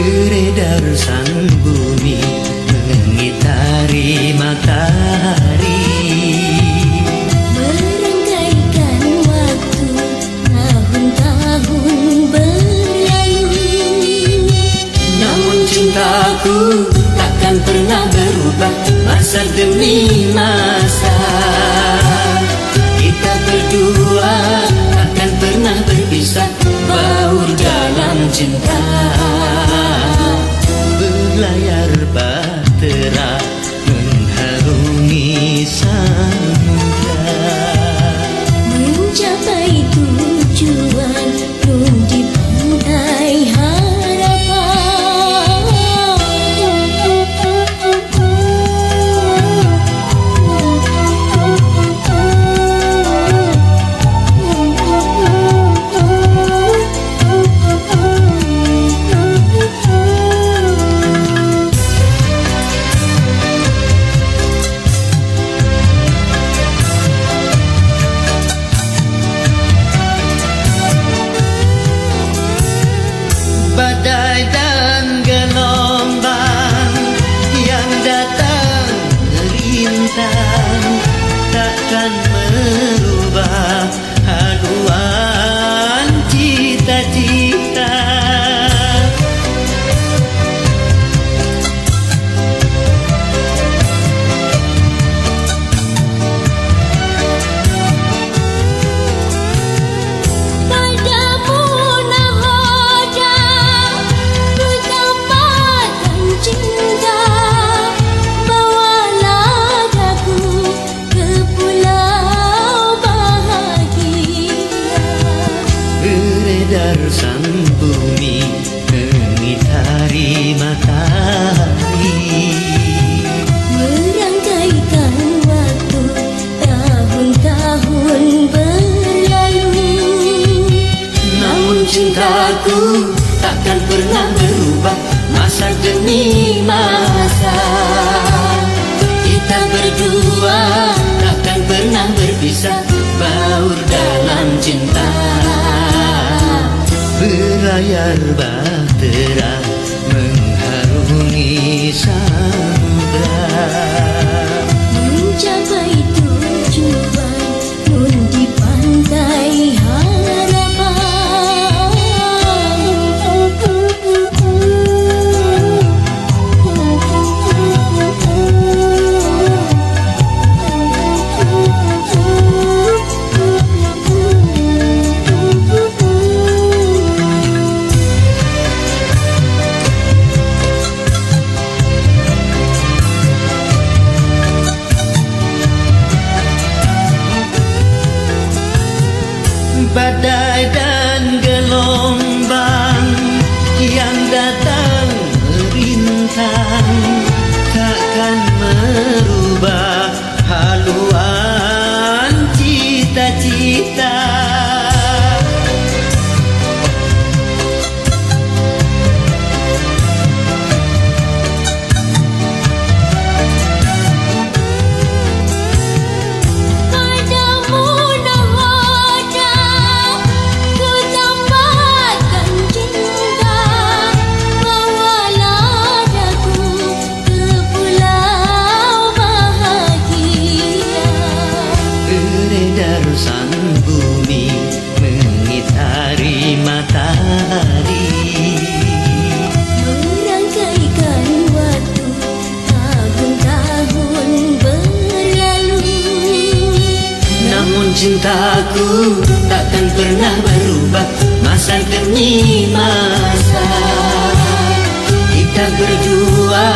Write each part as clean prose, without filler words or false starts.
Beredar sang bumi mengitari matahari, merangkaikan waktu tahun-tahun berlalu. namun cintaku takkan pernah berubah masa demi masa. Kita berdua takkan pernah berpisah, baur dalam cinta. Berlayar bahtera mengharungi samudra, Mencapai tujuan nun di pantai badai dan gelombang yang datang merintang takkan merubah haluan cita-cita. padamu nahoda, ku tambahkan cinta. Bawalah daku ke pulau bahagia. Beredar sang bumi mengitari matahari, Merangkaikan waktu tahun-tahun berlalu. namun cintaku takkan pernah berubah masa demi masa. Kita berdua takkan pernah berpisah, baur dalam cinta. Berlayar bahtera mengharungi samudra, Mencapai tujuan nun di pantai badai dan gelombang yang datang merintang takkan merubah haluan cita-cita. padamu nahoda, ku tambahkan cinta. Bawalah daku ke pulau bahagia. Beredar sang bumi mengitari matahari, Merangkaikan waktu tahun-tahun berlalu. namun cintaku takkan pernah berubah masa demi masa. Kita berdua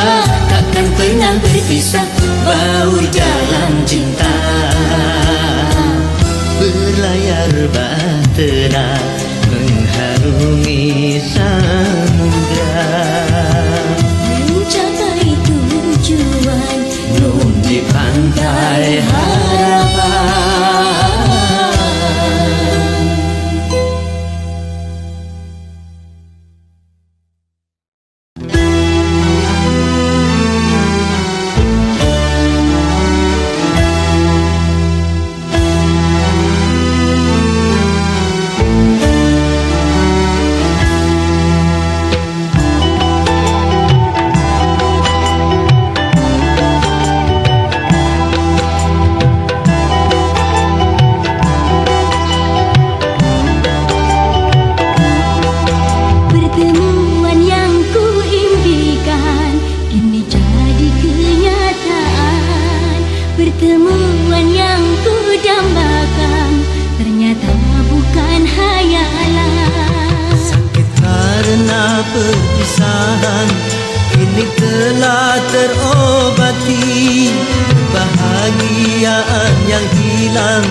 takkan pernah berpisah, baur dalam cinta. Berlayar bahtera mengharungi samudra, Mencapai tujuan nun di pantai harapan. hilang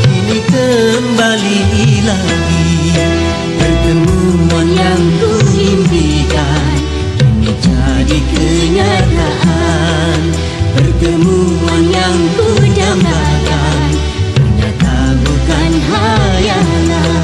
kini kembali lagi. Pertemuan yang ku impikan kini jadi kenyataan. Pertemuan yang ku dambakan ternyata bukan hayalan.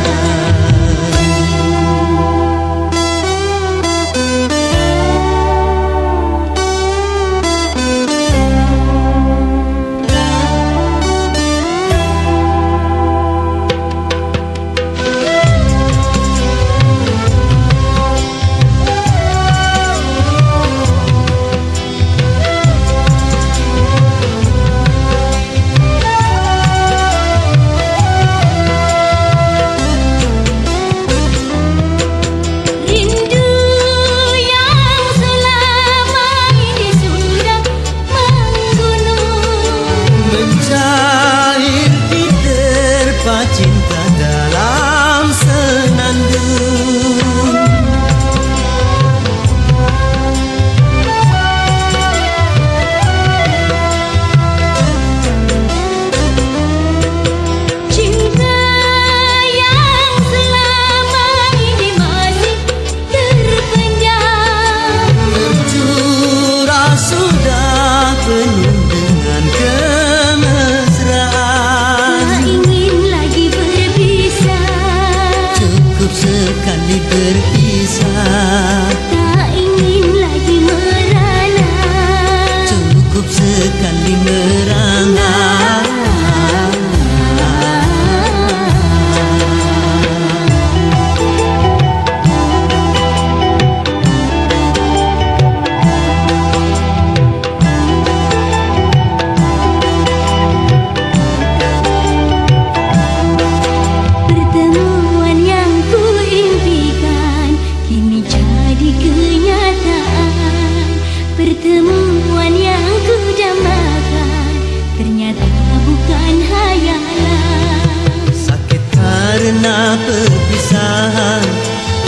Cinta dalam senandung, cinta yang selama ini masih terpendam, tercurah sudah penuh dengan kemesraan. tak ingin lagi berpisah, Cukup sekali berpisah, tak ingin lagi merana, cukup sekali merana. pertemuan yang ku impikan kini jadi kenyataan. Pertemuan yang ku dambakan ternyata bukan hayalan. Sakit karena perpisahan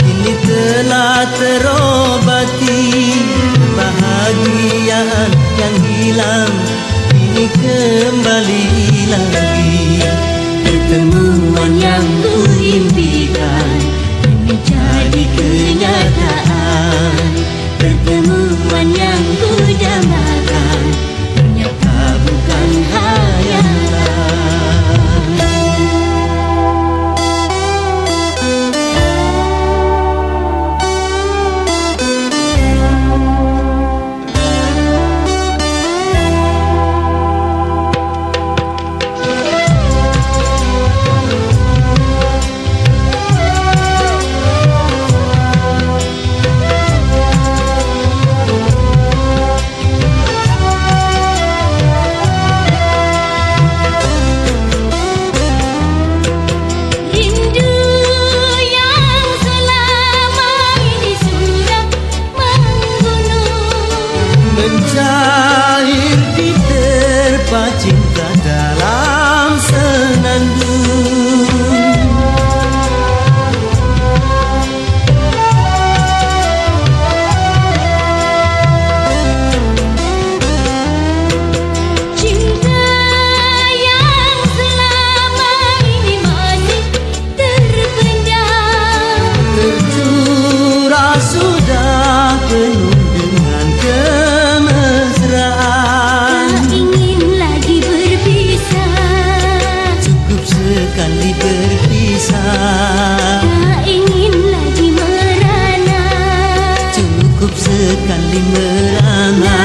kini telah terobati. Kebahagiaan yang hilang kini kembali lagi. Pertemuan yang ku impikan kini jadi kenyataan. Pertemuan yang ku dambakan ternyata bukan hayalan. Rindu yang selama ini sudah menggunung, Mencair di terpa cinta dalam senandung. cinta yang selama ini masih terpendam, Tercurah sudah penuh dengan kemesraan. tak ingin lagi berpisah, Cukup sekali berpisah, tak ingin lagi merana, cukup sekali merana.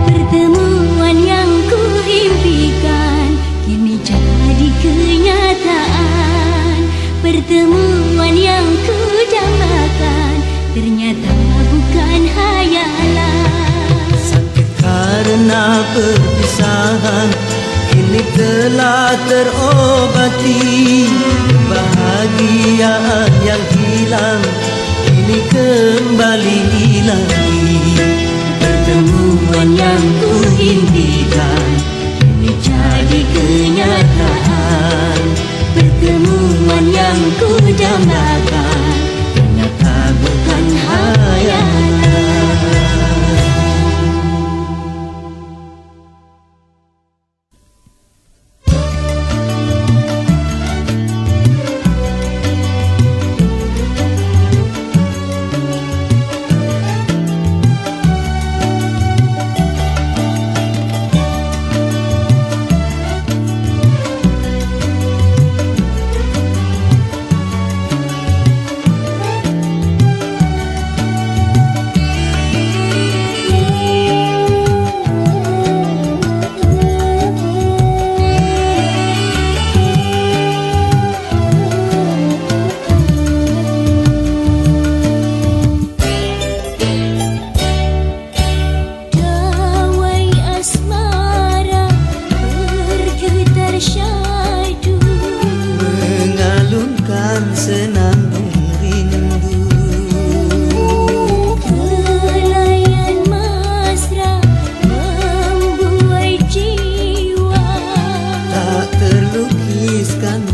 pertemuan yang ku impikan kini jadi kenyataan. Pertemuan yang ku dambakan ternyata bukan hayalan. Sakit karena perpisahan kini telah terobati. Kebahagiaan yang hilang kini kembali lagi. Bertemu Pertemuan yang kuimpikan kini jadi kenyataan. Pertemuan yang kudambakan ternyata bukan hayalan. Terlukiskan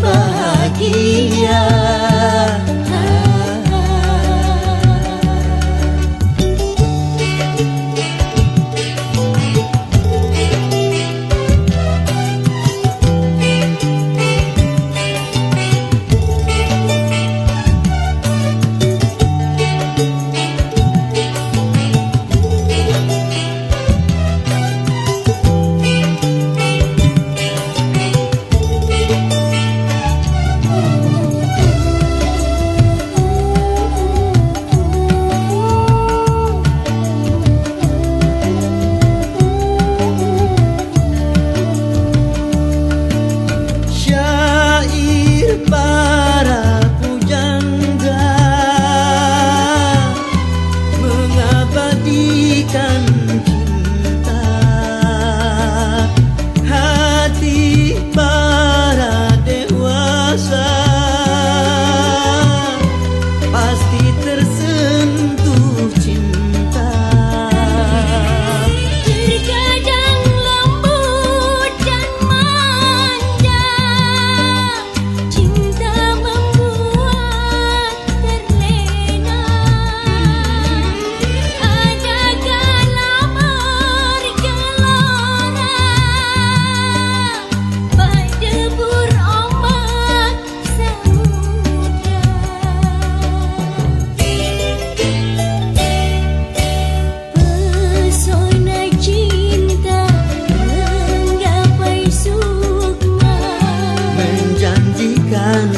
bahagia.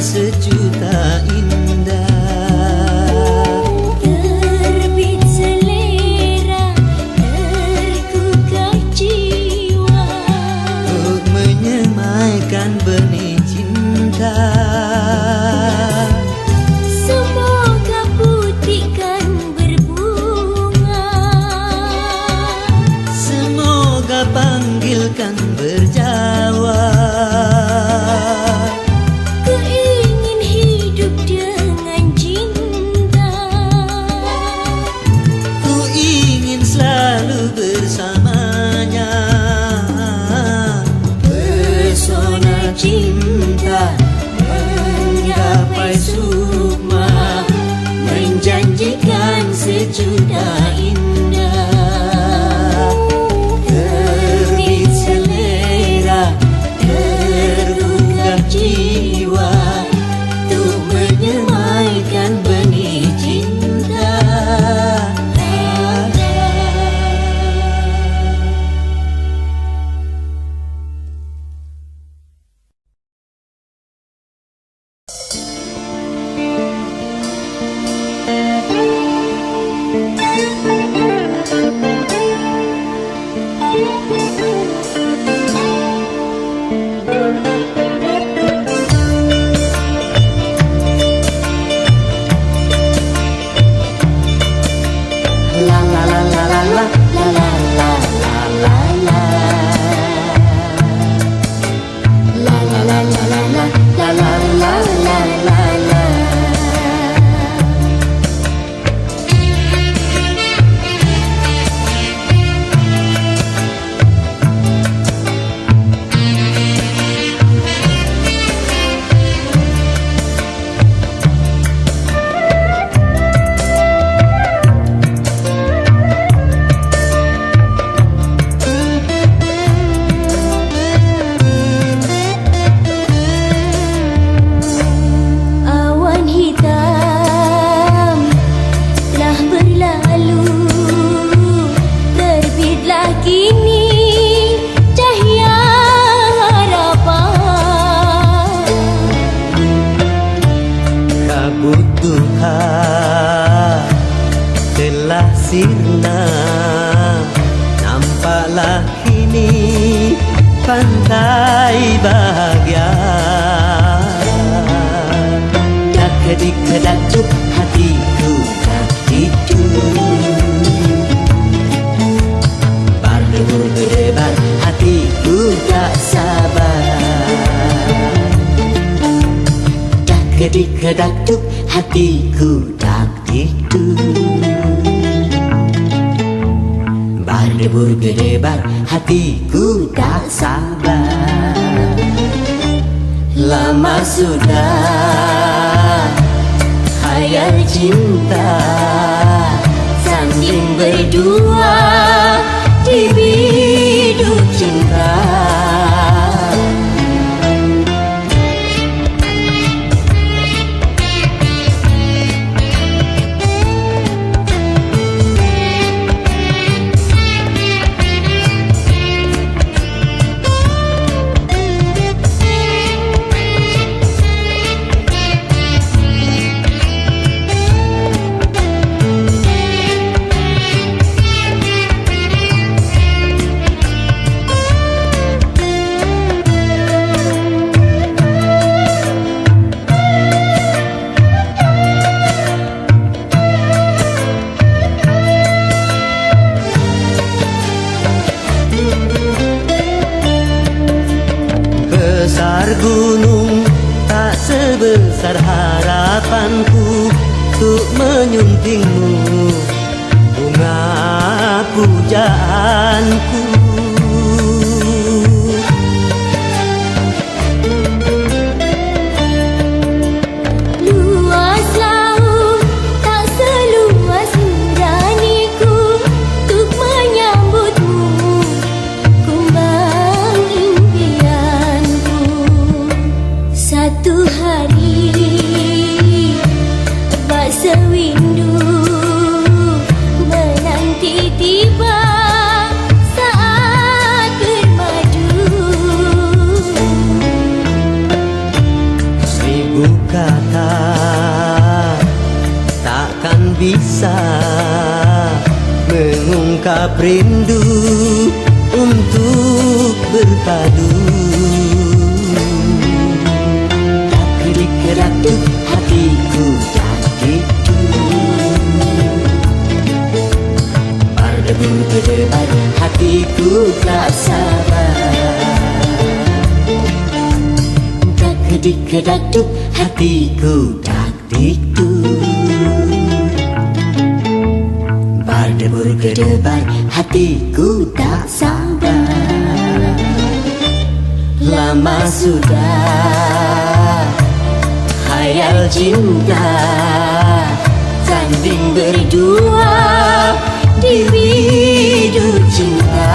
Sejuta indah terbit selera, tergugah jiwa untuk menyemaikan benih cinta. Semoga putihkan berbunga, semoga panggilkan berjawa. Bersamanya pesona cinta menggapai sukma, menjanjikan sejuta indah. Terbit selera, tergugah jiwa untuk menyemaikan benih cinta. Awan hitam telah berlalu, terbitlah kini cahaya harapan. Kabut duha telah sirna, nampaklah kini pantai bahagia. Dak kedik kedajuk hatiku tak tidur, berdebur berdebar hatiku tak sabar. Dak kedik kedajuk hatiku tak tidur, berdebur berdebar hatiku tak sabar. Lama sudah hayal cinta, sanding berdua di biduk cinta. Besar gunung tak sebesar harapanku untuk menyuntingmu bunga pujaanku. Luas laut tak seluas nuraniku untuk menyambutmu, kumbang impianku. Satu hari bak sewindu menanti tiba saat bermadu. Seribu kata takkan bisa mengungkap rindu untuk berpadu. Tak kedik-kedatuk hatiku tak tidur, berdebur berdebar hatiku tak sabar. Tak kedik-kedatuk hatiku tak tidur, berdebur berdebar hatiku tak sabar. Lama sudah hayal cinta, sanding berdua di biduk cinta.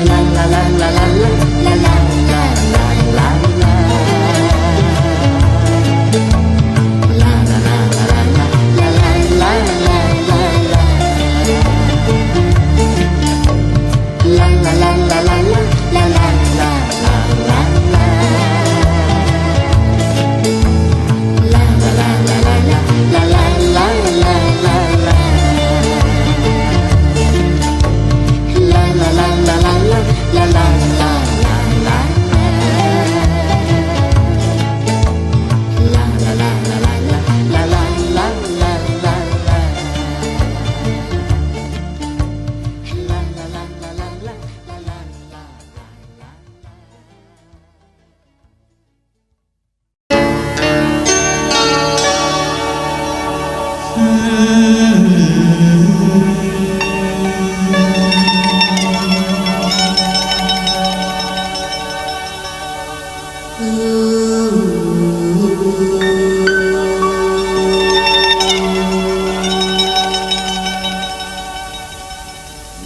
La la la la la la la la la la la la. La la la la la la la la la la la. La la la la la la la la la la la. La la la la la la la la.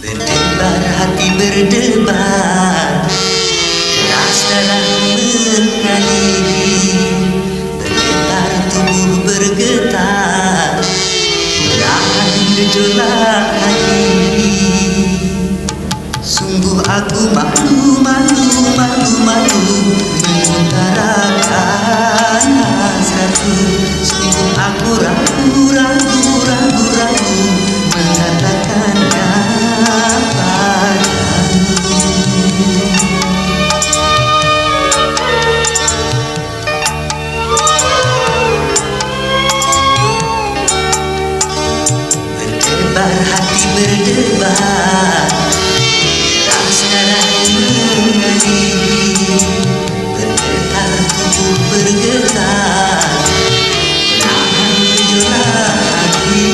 Berdebar hati berdebar, keras darah mengalir, bergetar tubuh bergetar, menahan gejolak hati. Sungguh aku malu mengutarakan hasratku. Sungguh aku ragu mengatakannya padamu. Berdebar hati berdebar, keras darah mengalir, bergetar tubuh bergetar, menahan gejolak hati.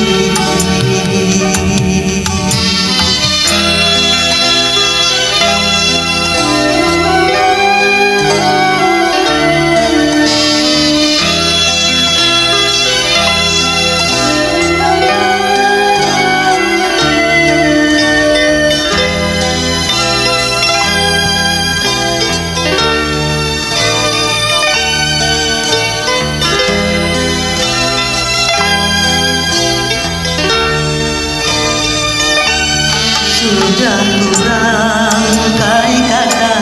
Sudah kurangkai kata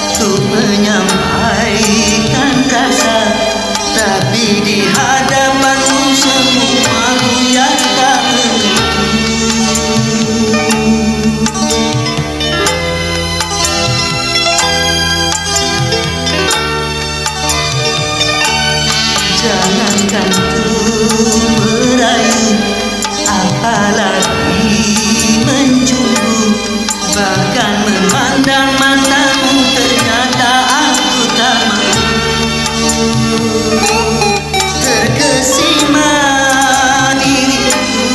untuk menyampaikan rasa, tapi di hadapanmu semuaku yang tak menentu. Jangankan untuk merayu, apalagi mencumbu, bahkan memandang matamu ternyata aku tak mampu. Terkesima diriku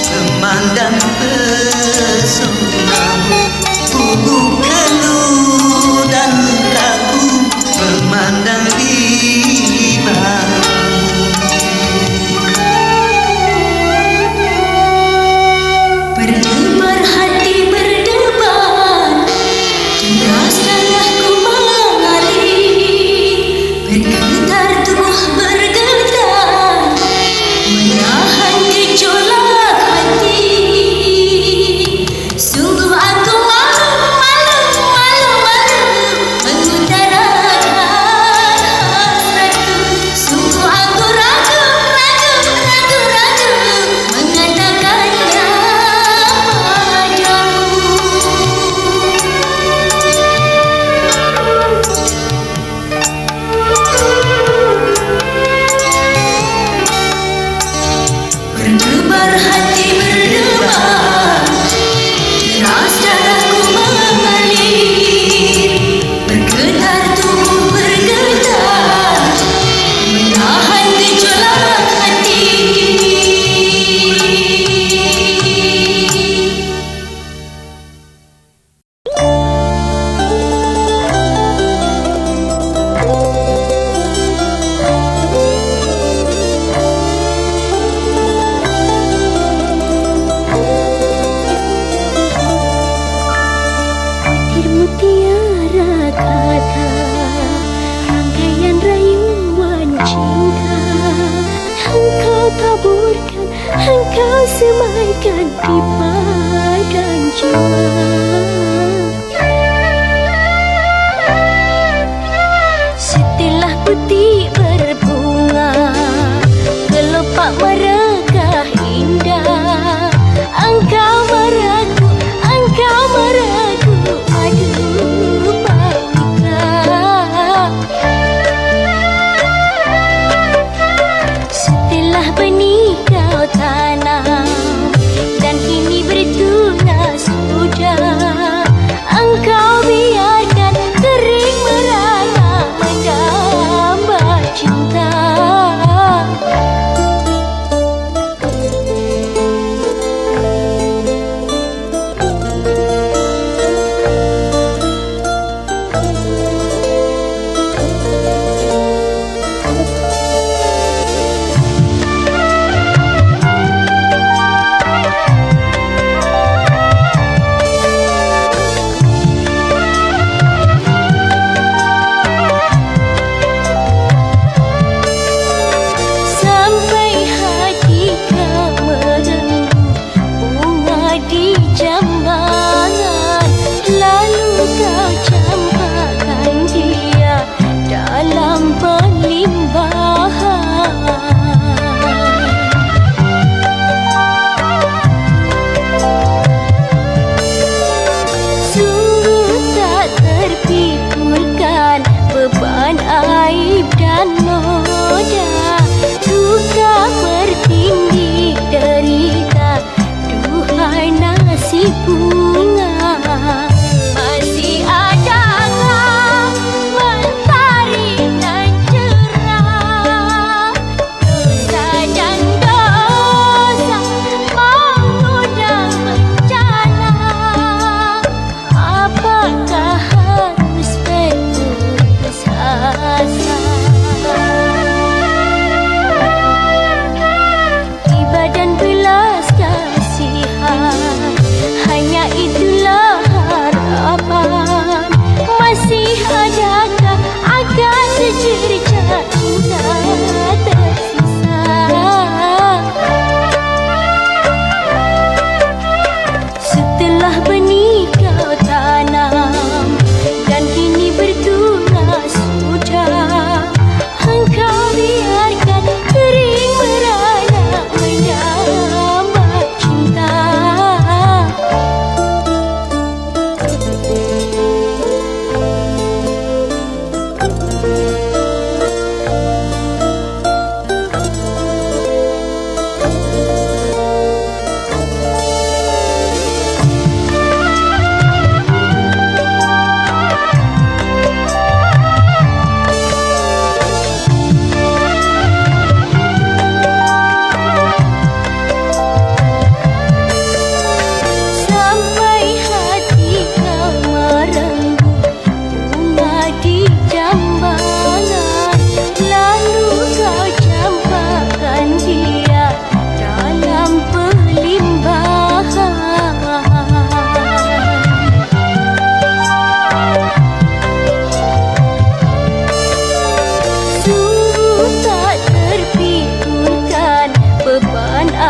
memandang pesonamu, gugup keluh dan ragu memandang ribamu. Berdebar hati berdebar, deras darahku mengalir, bergetar tubuh bergetar, menahan gejolak hati. Sungguh aku malu mengutarakan hasratku. Sungguh aku ragu mengatakannya berdebar hati berdebar, deras darahku mengalir, bergetar tubuh bergetar, menahan gejolak hati. Butir mutiara kata, rangkaian rayuan cinta, engkau taburkan, engkau semaikan di badan jiwa. Setelah putih berbunga, kelopak merekah indah, engkau meragu, aduh baiklah. Setelah benih kau tanam dan kini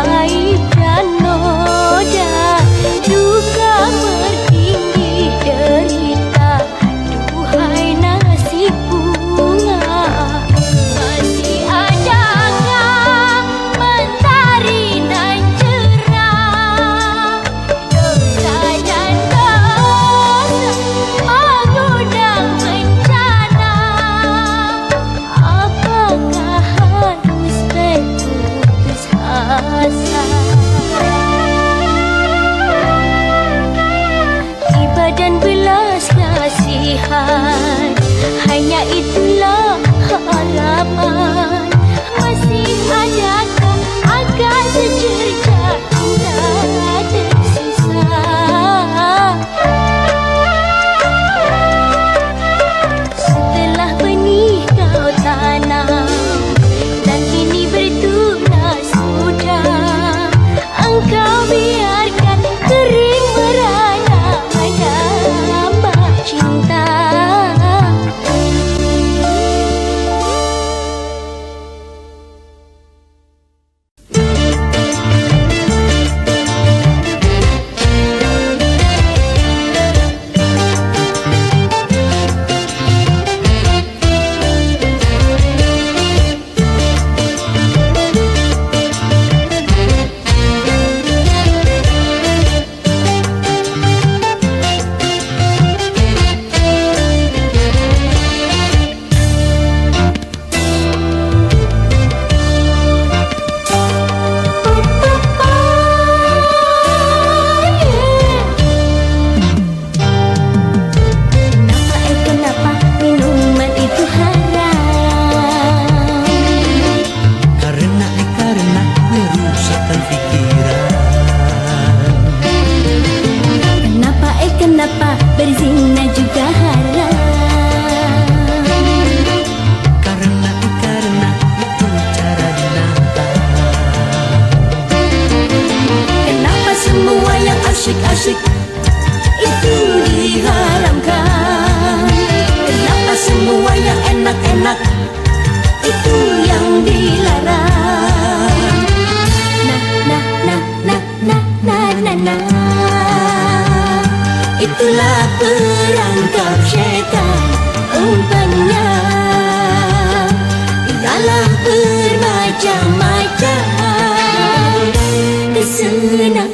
aib dan noda, duka bertindih derita, duhai nasib bunga. Masih adakah mentari nan cerah, dosa dan dosa mengundang bencana. Apakah harus berputus asa? Iba dan belas kasihan, hanya itulah harapan. Masih adakah akan secerca cinta tersisa? Setelah benih kau tanam dan kini bertunas sudah, engkau biarkan kering merana menambah cinta. Kenapa minuman itu haram? Karena merusakkan pikiran. Kenapa berzina juga haram? Karena itu cara dinampak. Kenapa semua yang asyik-asyik itu diharamkan? Kenapa semua yang enak-enak itu yang dilarang? Nah. Itulah perangkap syaitan umpannya. Ialah bermacam-macam kesenangan.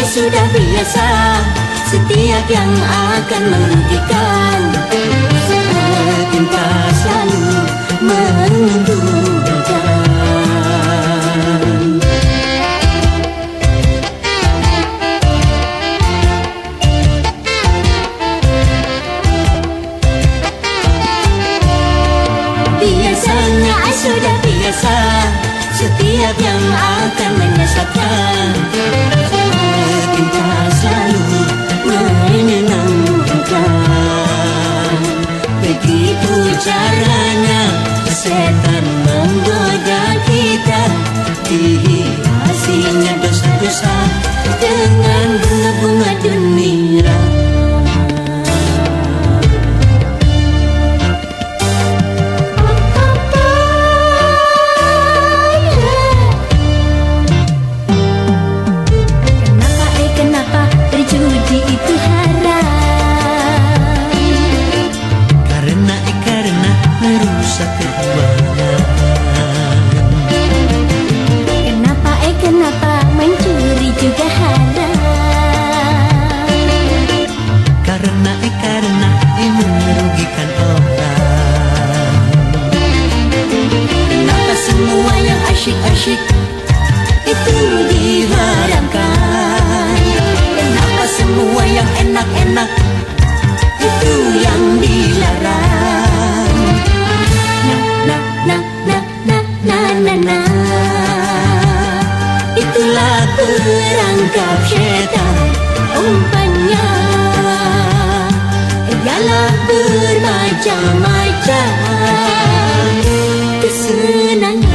Sudah biasa, setiap yang akan merugikan, setingkah selalu menguntungkan. Biasanya sudah biasa, setiap yang akan menyesatkan, setingkah selalu menyenangkan. Begitu caranya setan menggoda kita, dihiasinya dosa-dosa dengan bunga-bunga dunia. Kenapa berjudi itu haram? Karena merusak keuangan. yang asyik-asyik itu diharamkan. Kenapa semua yang enak-enak itu yang dilarang? Na. Itulah perangkap syaitan, umpannya ialah bermacam-macam kesenangan.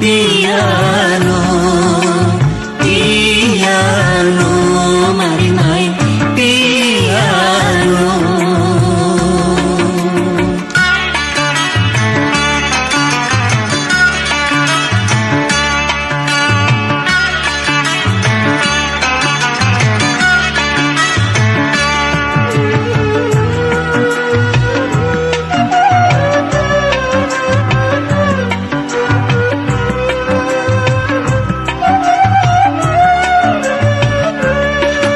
piano, piano, mari main piano.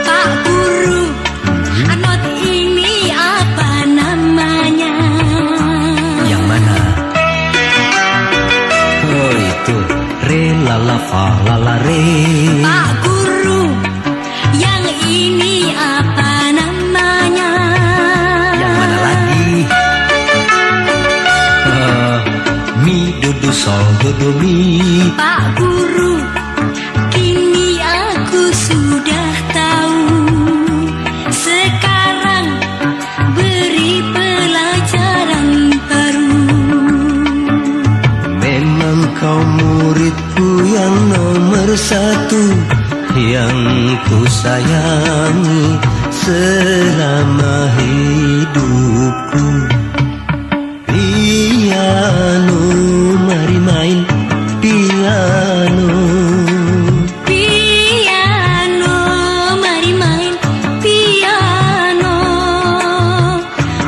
Pak Guru, not ini apa namanya? Yang mana? Oh itu, re la la fa la la re. Pak Guru, yang ini apa namanya? Yang mana lagi? Mi do do sol do do mi. Pak Guru, kini aku sudah tahu. Sekarang beri pelajaran baru. Memang kau muridku yang nomor satu, yang ku sayangi selama hidupku. Piano, mari main piano. Piano, mari main piano.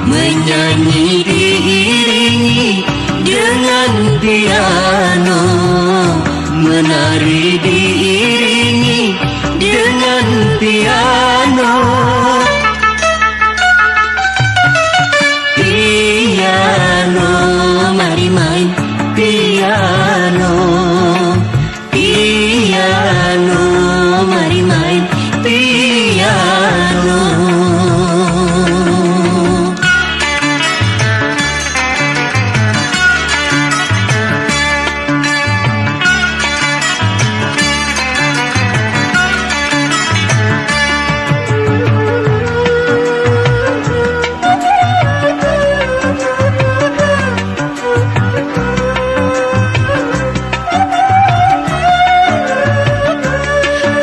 Menyanyi diiringi dengan piano, menari diiringi dengan piano. Piano, mari main piano. Piano, mari main piano.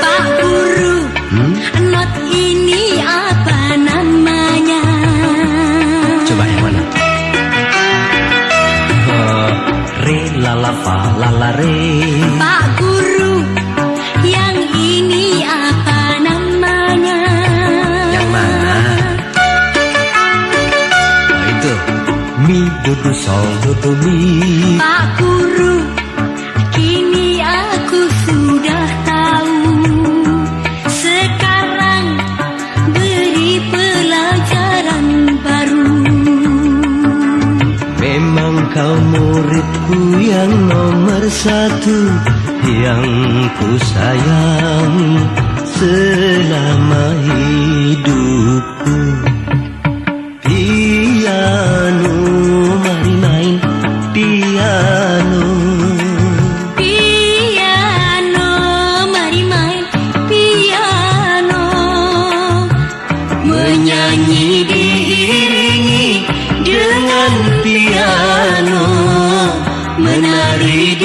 Pak Guru, not ini apa namanya? Coba yang mana? Re la la fa la la re. Pak Guru, yang ini apa namanya? Yang mana? Oh itu, mi do do sol do do mi. Pak Guru, kini aku sudah tahu. Sekarang beri pelajaran baru. Memang kau muridku yang nomor satu, yang ku sayangi selama hidupku. Piano, mari main piano. Piano, mari main piano. Menyanyi diiringi dengan piano, menari